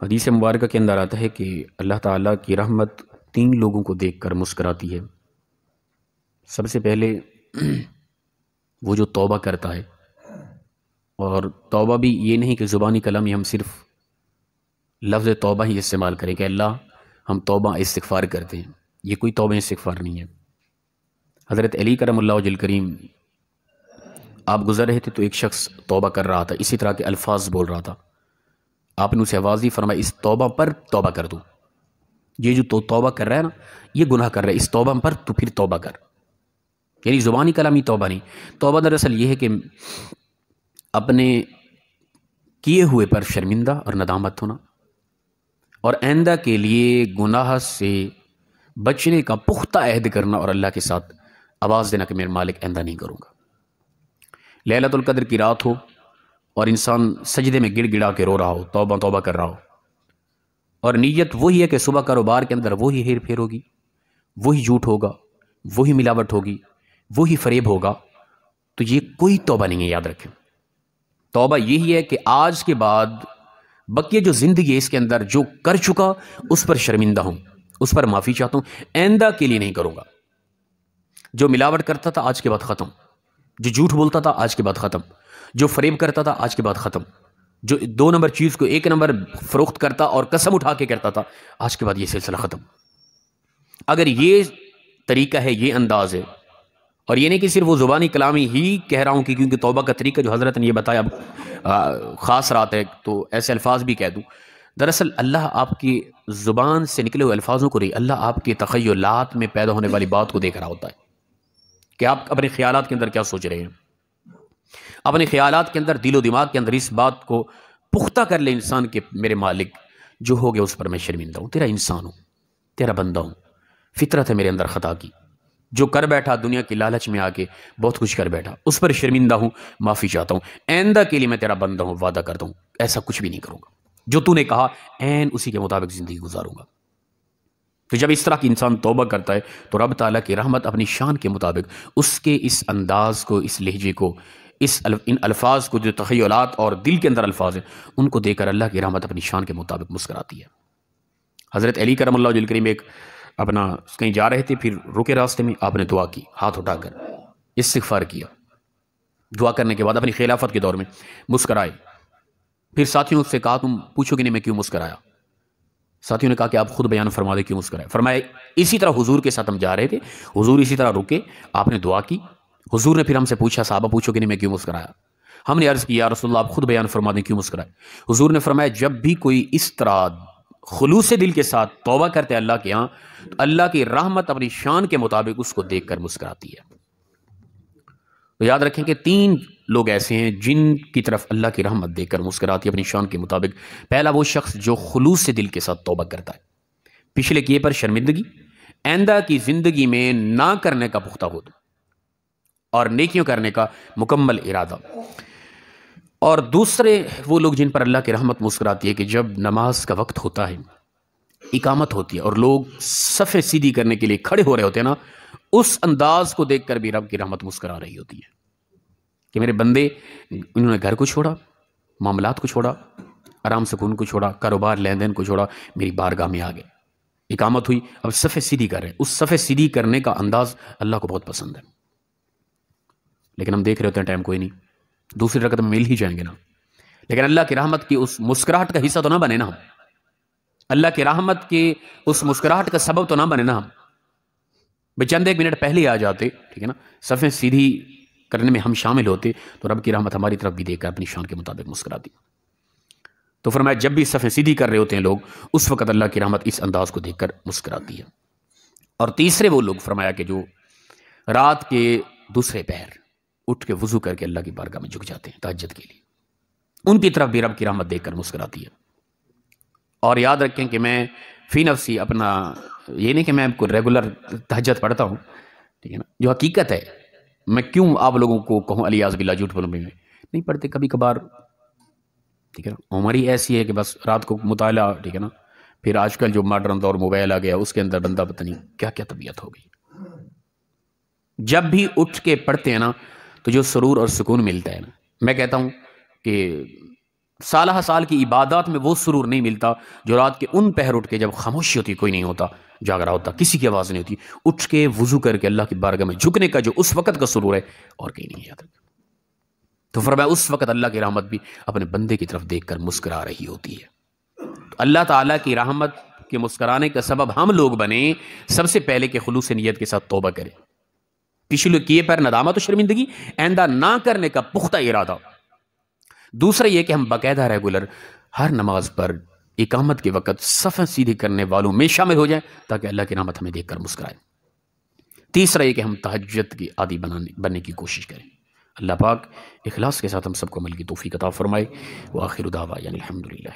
حدیث مبارکہ کے اندر آتا ہے کہ اللہ تعالیٰ کی رحمت 3 لوگوں کو دیکھ کر مسکراتی ہے۔ سب سے پہلے وہ جو توبہ کرتا ہے، اور توبہ بھی یہ نہیں کہ زبانی کلام ہم صرف لفظ توبہ ہی استعمال کریں کہ اللہ ہم توبہ استغفار کرتے ہیں، یہ کوئی توبہ استغفار نہیں ہے۔ حضرت علی کرم اللہ وجہ کریم آپ گزر رہے تھے تو ایک شخص توبہ کر رہا تھا، اسی طرح کے الفاظ بول رہا تھا، آپ نے اسے آواز دی، فرمایا اس توبہ پر توبہ کر دو، یہ جو تو توبہ کر رہا ہے نا یہ گناہ کر رہا ہے، اس توبہ پر تو پھر توبہ کر۔ یعنی زبانی کلامی توبہ نہیں، توبہ دراصل یہ ہے کہ اپنے کیے ہوئے پر شرمندہ اور ندامت ہونا، اور آئندہ کے لیے گناہ سے بچنے کا پختہ عہد کرنا، اور اللہ کے ساتھ آواز دینا کہ میرے مالک آئندہ نہیں کروں گا۔ لیلۃ القدر کی رات ہو اور انسان سجدے میں گڑ گڑا کے رو رہا ہو، توبہ توبہ کر رہا ہو، اور نیت وہی ہے کہ صبح کاروبار کے اندر وہی ہیر پھیر ہوگی، وہی جھوٹ ہوگا، وہی ملاوٹ ہوگی، وہی فریب ہوگا، تو یہ کوئی توبہ نہیں ہے۔ یاد رکھیں، توبہ یہی ہے کہ آج کے بعد بقیہ جو زندگی ہے اس کے اندر جو کر چکا اس پر شرمندہ ہوں، اس پر معافی چاہتا ہوں، آئندہ کے لیے نہیں کروں گا۔ جو ملاوٹ کرتا تھا آج کے بعد ختم، جو جھوٹ بولتا تھا آج کے بعد ختم، جو فریب کرتا تھا آج کے بعد ختم، جو 2 نمبر چیز کو 1 نمبر فروخت کرتا اور قسم اٹھا کے کرتا تھا، آج کے بعد یہ سلسلہ ختم۔ اگر یہ طریقہ ہے، یہ انداز ہے، اور یہ نہیں کہ صرف وہ زبانی کلامی ہی کہہ رہا ہوں کہ کیونکہ توبہ کا طریقہ جو حضرت نے یہ بتایا اب خاص رات ہے تو ایسے الفاظ بھی کہہ دوں، دراصل اللہ آپ کی زبان سے نکلے ہوئے الفاظوں کو نہیں، اللہ آپ کے تخیلات میں پیدا ہونے والی بات کو دیکھ رہا ہوتا ہے کہ آپ اپنے خیالات کے اندر کیا سوچ رہے ہیں۔ اپنے خیالات کے اندر، دل و دماغ کے اندر اس بات کو پختہ کر لے انسان کہ میرے مالک جو ہو گیا اس پر میں شرمندہ ہوں، تیرا انسان ہوں، تیرا بندہ ہوں، فطرت ہے میرے اندر خطا کی، جو کر بیٹھا دنیا کی لالچ میں آ کے بہت کچھ کر بیٹھا، اس پر شرمندہ ہوں، معافی چاہتا ہوں، آئندہ کے لیے میں تیرا بندہ ہوں، وعدہ کرتا ہوں ایسا کچھ بھی نہیں کروں گا، جو تو نے کہا عین اسی کے مطابق زندگی گزاروں گا۔ تو جب اس طرح کی انسان توبہ کرتا ہے تو رب تعالیٰ کی رحمت اپنی شان کے مطابق اس کے اس انداز کو، اس لہجے کو، ان الفاظ کو، جو تخیلات اور دل کے اندر الفاظ ہیں، ان کو دیکھ کر اللہ کی رحمت اپنی شان کے مطابق مسکراتی ہے۔ حضرت علی کرم اللہ وجہ کریم ایک اپنا کہیں جا رہے تھے، پھر رکے راستے میں، آپ نے دعا کی، ہاتھ اٹھا کر استغفار کیا، دعا کرنے کے بعد اپنی خلافت کے دور میں مسکرائے۔ پھر ساتھیوں سے کہا تم پوچھو گے نہیں میں کیوں مسکرایا؟ ساتھیوں نے کہا کہ آپ خود بیان فرما دے کیوں مسکرائے؟ فرمایا اسی طرح حضور کے ساتھ ہم جا رہے تھے، حضور اسی طرح رکے، آپ نے دعا کی، حضور نے پھر ہم سے پوچھا صحابہ پوچھو گے نہیں میں کیوں مسکرایا؟ ہم نے عرض کی یا رسول اللہ آپ خود بیان فرما دیں کیوں مسکرائے؟ حضور نے فرمایا جب بھی کوئی اس طرح خلوص دل کے ساتھ توبہ کرتے اللہ کے ہاں تو اللہ کی رحمت اپنی شان کے مطابق اس کو دیکھ کر مسکراتی ہے۔ تو یاد رکھیں کہ 3 لوگ ایسے ہیں جن کی طرف اللہ کی رحمت دیکھ کر مسکراتی ہے اپنی شان کے مطابق۔ پہلا وہ شخص جو خلوص دل کے ساتھ توبہ کرتا ہے، پچھلے کیے پر شرمندگی، آئندہ کی زندگی میں نہ کرنے کا پختہ ہو اور نیکیوں کرنے کا مکمل ارادہ۔ اور دوسرے وہ لوگ جن پر اللہ کی رحمت مسکراتی ہے کہ جب نماز کا وقت ہوتا ہے، اقامت ہوتی ہے اور لوگ صف سیدھی کرنے کے لیے کھڑے ہو رہے ہوتے ہیں نا، اس انداز کو دیکھ کر بھی رب کی رحمت مسکرا رہی ہوتی ہے کہ میرے بندے انہوں نے گھر کو چھوڑا، معاملات کو چھوڑا، آرام سکون کو چھوڑا، کاروبار لین دین کو چھوڑا، میری بارگاہ میں آ گئے، اقامت ہوئی، اب صف سیدھی کر رہے ہیں۔ اس صف سیدھی کرنے کا انداز اللہ کو بہت پسند ہے، لیکن ہم دیکھ رہے ہوتے ہیں ٹائم کوئی نہیں، دوسری رکعت میں مل ہی جائیں گے نا، لیکن اللہ کی رحمت کی اس مسکراہٹ کا حصہ تو نہ بنے نا ہم، اللہ کی رحمت کی اس مسکراہٹ کا سبب تو نہ بنے نا ہم، بھئی چند 1 منٹ پہلے آ جاتے، ٹھیک ہے نا، صفیں سیدھی کرنے میں ہم شامل ہوتے تو رب کی رحمت ہماری طرف بھی دیکھ کر اپنی شان کے مطابق مسکراتی۔ تو فرمایا جب بھی صفیں سیدھی کر رہے ہوتے ہیں لوگ، اس وقت اللہ کی رحمت اس انداز کو دیکھ کر مسکراتی ہے۔ اور تیسرے وہ لوگ فرمایا کہ جو رات کے دوسرے پہر اٹھ کے وضو کر کے اللہ کی بارگاہ میں جھک جاتے ہیں تہجد کے لیے، ان کی طرف بھی رب کی رحمت دیکھ کر مسکراتی ہے۔ اور یاد رکھیں کہ میں فی نفسی اپنا یہ نہیں کہ میں کو ریگولر تہجد پڑھتا ہوں، ٹھیک ہے نا، جو حقیقت ہے، میں کیوں آپ لوگوں کو کہوں الیاذ باللہ جھوٹ بولوں، میں نہیں پڑھتے کبھی کبھار، ٹھیک ہے نا، عمر ہی ایسی ہے کہ بس رات کو مطالعہ، ٹھیک ہے نا، پھر آج کل جو ماڈرن دور موبائل آ گیا اس کے اندر بندہ پتہ نہیں کیا کیا طبیعت ہو گئی۔ جب بھی اٹھ کے پڑھتے ہیں نا تو جو سرور اور سکون ملتا ہے نا، میں کہتا ہوں کہ سالہ سال کی عبادات میں وہ سرور نہیں ملتا جو رات کے ان پہر اٹھ کے، جب خاموشی ہوتی، کوئی نہیں ہوتا، جاگ رہا ہوتا، کسی کی آواز نہیں ہوتی، اٹھ کے وضو کر کے اللہ کی بارگاہ میں جھکنے کا جو اس وقت کا سرور ہے، اور کہیں نہیں یاد رکھا۔ تو فرمایا اس وقت اللہ کی رحمت بھی اپنے بندے کی طرف دیکھ کر مسکرا رہی ہوتی ہے۔ تو اللہ تعالیٰ کی رحمت کے مسکرانے کا سبب ہم لوگ بنے، سب سے پہلے کہ خلوص نیت کے ساتھ توبہ کریں، پچھلے کیے پر ندامت و شرمندگی، آئندہ نہ کرنے کا پختہ ارادہ۔ دوسرا یہ کہ ہم باقاعدہ ریگولر ہر نماز پر اقامت کے وقت صفیں سیدھی کرنے والوں میں شامل ہو جائیں، تاکہ اللہ کی رحمت ہمیں دیکھ کر مسکرائے۔ تیسرا یہ کہ ہم تہجد کی عادی بننے کی کوشش کریں۔ اللہ پاک اخلاص کے ساتھ ہم سب کو عمل کی توفیق عطا فرمائے۔ وآخر دعوانا الحمدللہ۔